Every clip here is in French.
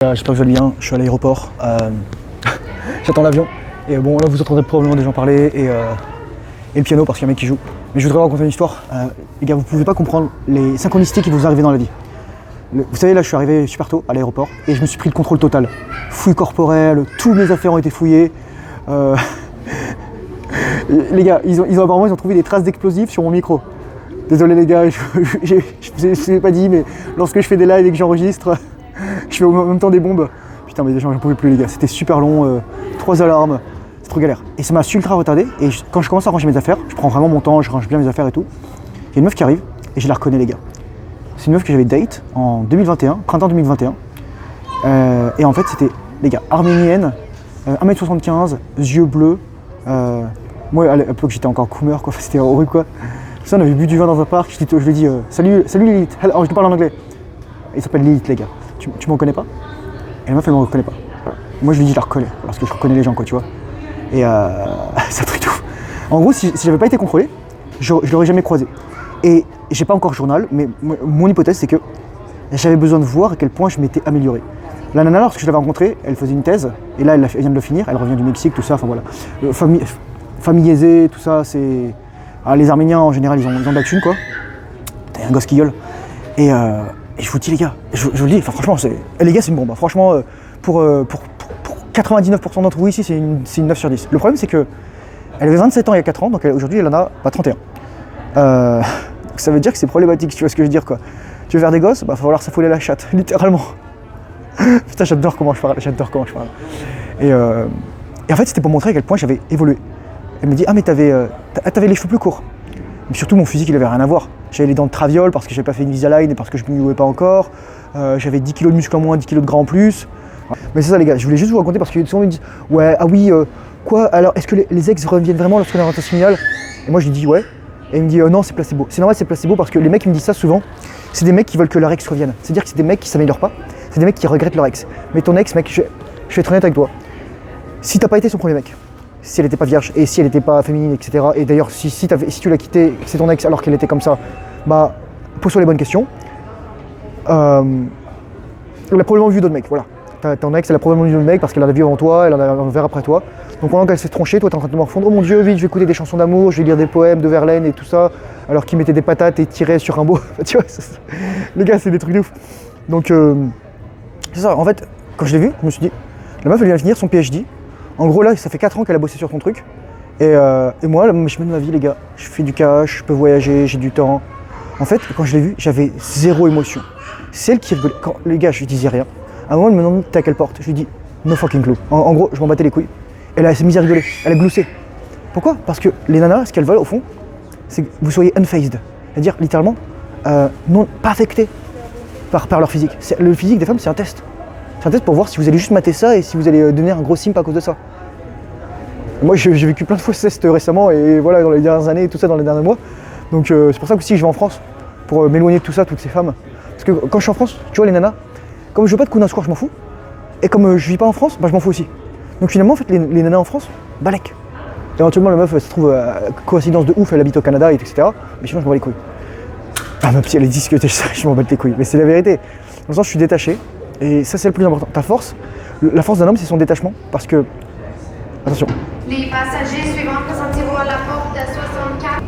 J'espère que vous allez bien, je suis à l'aéroport, j'attends l'avion et bon là vous entendrez probablement des gens parler et le piano parce qu'il y a un mec qui joue. Mais je voudrais vous raconter une histoire. Les gars, vous pouvez pas comprendre les synchronicités qui vont vous arriver dans la vie. Vous savez, là je suis arrivé super tôt à l'aéroport et je me suis pris le contrôle total. Fouille corporelle, toutes mes affaires ont été fouillées. Les gars, ils ont trouvé des traces d'explosifs sur mon micro. Désolé les gars, je vous ai pas dit, mais lorsque je fais des lives et que j'enregistre, je fais en même temps des bombes. Putain, mais j'en pouvais plus les gars, c'était super long, 3 alarmes, c'est trop galère. Et ça m'a ultra retardé, et quand je commence à ranger mes affaires, je prends vraiment mon temps, je range bien mes affaires et tout. Il y a une meuf qui arrive, et je la reconnais les gars. C'est une meuf que j'avais date en 2021, printemps 2021. Et en fait c'était, les gars, arménienne, 1m75, yeux bleus. Moi à l'époque j'étais encore coomer quoi, c'était horrible quoi. Ça, on avait bu du vin dans un parc, je lui ai dit salut Lilith, alors je te parle en anglais. Il s'appelle Lilith les gars, tu m'en reconnais pas? Et la meuf elle me reconnaît pas. Moi je lui dis je la reconnais, parce que je reconnais les gens quoi tu vois. Et c'est un truc de ouf. En gros si j'avais pas été contrôlé, je l'aurais jamais croisé. Et j'ai pas encore le journal, mais mon hypothèse c'est que j'avais besoin de voir à quel point je m'étais amélioré. La nana lorsque je l'avais rencontrée, elle faisait une thèse, et là elle vient de le finir, elle revient du Mexique, tout ça, enfin voilà. Famille aisée, tout ça, c'est... Ah, les Arméniens en général ils ont de la thune quoi. T'as un gosse qui gueule. Et je vous dis les gars, je vous le dis, enfin franchement les gars c'est une bombe. Franchement pour 99% d'entre vous ici c'est une 9 sur 10. Le problème c'est que elle avait 27 ans il y a 4 ans, donc aujourd'hui elle en a 31. Ça veut dire que c'est problématique, tu vois ce que je veux dire quoi. Tu veux faire des gosses, bah va falloir s'affouler la chatte, littéralement. Putain j'adore comment je parle, Et en fait c'était pour montrer à quel point j'avais évolué. Elle me dit ah mais t'avais les cheveux plus courts. Mais surtout mon physique il avait rien à voir. J'avais les dents de traviole parce que j'avais pas fait une Invisalign et parce que je me mouais pas encore. J'avais 10 kg de muscle en moins, 10 kg de gras en plus. Mais c'est ça les gars, je voulais juste vous raconter parce que souvent ils me disent ouais ah oui quoi alors est-ce que les ex reviennent vraiment lorsqu'on est en orientation familiale? Et moi je lui dis ouais. Et il me dit non c'est placebo. C'est normal c'est placebo parce que les mecs qui me disent ça souvent, c'est des mecs qui veulent que leur ex revienne. C'est-à-dire que c'est des mecs qui s'améliorent pas, c'est des mecs qui regrettent leur ex. Mais ton ex mec, je vais être honnête avec toi. Si t'as pas été son premier mec, si elle était pas vierge et si elle était pas féminine, etc. Et d'ailleurs si tu l'as quitté, c'est ton ex alors qu'elle était comme ça, bah pose-toi les bonnes questions. Elle a probablement vu d'autres mecs, voilà. Ton ex elle a probablement vu d'autres mecs parce qu'elle en a vu avant toi, elle en a un verre après toi. Donc pendant qu'elle s'est tranchée, toi t'es en train de te morfondre, oh mon dieu vite je vais écouter des chansons d'amour, je vais lire des poèmes de Verlaine et tout ça, alors qu'il mettait des patates et tirait sur un beau. Tu vois, les gars c'est des trucs de ouf. Donc c'est ça, en fait, quand je l'ai vu, je me suis dit, la meuf elle vient de finir son PhD. En gros là, ça fait 4 ans qu'elle a bossé sur son truc. Et moi, là, je mène ma vie les gars. Je fais du cash, je peux voyager, j'ai du temps. En fait, quand je l'ai vue, j'avais zéro émotion. C'est elle qui rigolait. Quand les gars, je lui disais rien. À un moment, elle me demande t'es à quelle porte? Je lui dis no fucking clue. En gros, je m'en battais les couilles. Et là, elle s'est mise à rigoler. Elle a gloussé. Pourquoi? Parce que les nanas, ce qu'elles veulent au fond, c'est que vous soyez unfazed. C'est-à-dire littéralement, non, pas affecté par leur physique. Le physique des femmes, c'est un test. C'est un test pour voir si vous allez juste mater ça et si vous allez devenir un gros simp à cause de ça. Moi j'ai vécu plein de faux tests récemment et voilà dans les dernières années et tout ça dans les derniers mois. Donc c'est pour ça que aussi je vais en France pour m'éloigner de tout ça, toutes ces femmes. Parce que quand je suis en France, tu vois les nanas, comme je veux pas de coups d'un soir je m'en fous. Et comme je vis pas en France, bah je m'en fous aussi. Donc finalement en fait les nanas en France, balèque. Éventuellement la meuf elle se trouve coïncidence de ouf, elle habite au Canada etc. Mais sinon je m'en bats les couilles. Ah ma psy elle est dit que je m'en bats les couilles. Mais c'est la vérité. Dans le sens je suis détaché. Et ça c'est le plus important. Ta force, la force d'un homme c'est son détachement. Parce que, attention. Les passagers suivants, présentez-vous à la porte 64.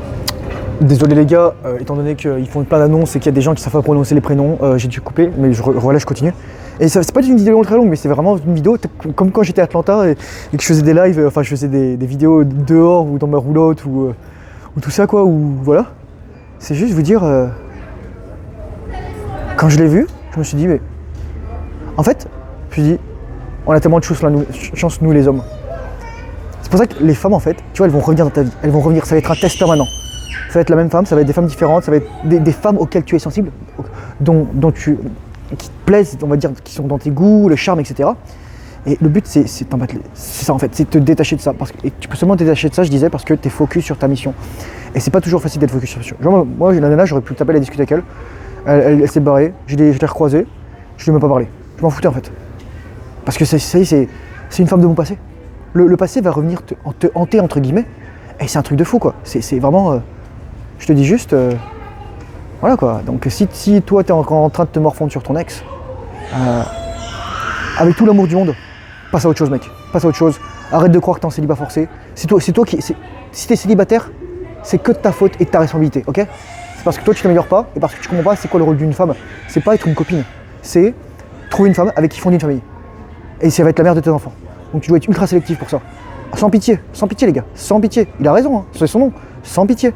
Désolé les gars, étant donné qu'ils font plein d'annonces et qu'il y a des gens qui savent pas prononcer les prénoms, j'ai dû couper, mais je continue. Et c'est pas une vidéo très longue, mais c'est vraiment une vidéo comme quand j'étais à Atlanta et que je faisais des lives, enfin je faisais des vidéos dehors ou dans ma roulotte ou tout ça quoi, ou voilà. C'est juste vous dire, quand je l'ai vu, je me suis dit mais... En fait, je me suis dit, on a tellement de chance nous les hommes. C'est pour ça que les femmes en fait, tu vois, elles vont revenir dans ta vie. Elles vont revenir, ça va être un test permanent. Ça va être la même femme, ça va être des femmes différentes, ça va être des femmes auxquelles tu es sensible, qui te plaisent, on va dire, qui sont dans tes goûts, le charme, etc. Et le but c'est t'en battre c'est ça en fait, c'est te détacher de ça. Et tu peux seulement te détacher de ça, je disais, parce que tu es focus sur ta mission. Et c'est pas toujours facile d'être focus sur ta mission. Genre moi, la nana, j'aurais pu t'appeler à discuter avec elle. Elle s'est barrée, je l'ai recroisée, je lui ai même pas parlé. Je m'en foutais en fait. Parce que c'est une femme de mon passé. Le passé va revenir te hanter entre guillemets. Et c'est un truc de fou quoi. C'est vraiment... je te dis juste... voilà quoi. Donc si toi t'es encore en train de te morfondre sur ton ex, avec tout l'amour du monde, passe à autre chose, mec. Passe à autre chose. Arrête de croire que t'es en célibat forcé. Si t'es célibataire, c'est que de ta faute et de ta responsabilité, ok? C'est parce que toi tu t'améliores pas et parce que tu comprends pas c'est quoi le rôle d'une femme. C'est pas être une copine, c'est trouver une femme avec qui fonder une famille. Et ça va être la mère de tes enfants. Donc tu dois être ultra sélectif pour ça. Sans pitié les gars, sans pitié. Il a raison, hein. C'est son nom, sans pitié.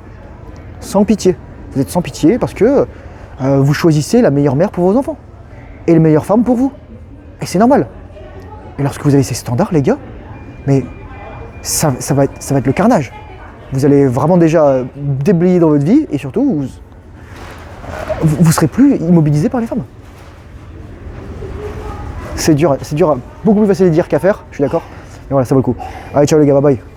Sans pitié. Vous êtes sans pitié parce que vous choisissez la meilleure mère pour vos enfants. Et la meilleure femme pour vous. Et c'est normal. Et lorsque vous avez ces standards les gars, mais ça va être le carnage. Vous allez vraiment déjà déblayer dans votre vie et surtout, vous serez plus immobilisé par les femmes. C'est dur, beaucoup plus facile à dire qu'à faire, je suis d'accord. Mais voilà, ça vaut le coup. Allez, ciao les gars, bye bye.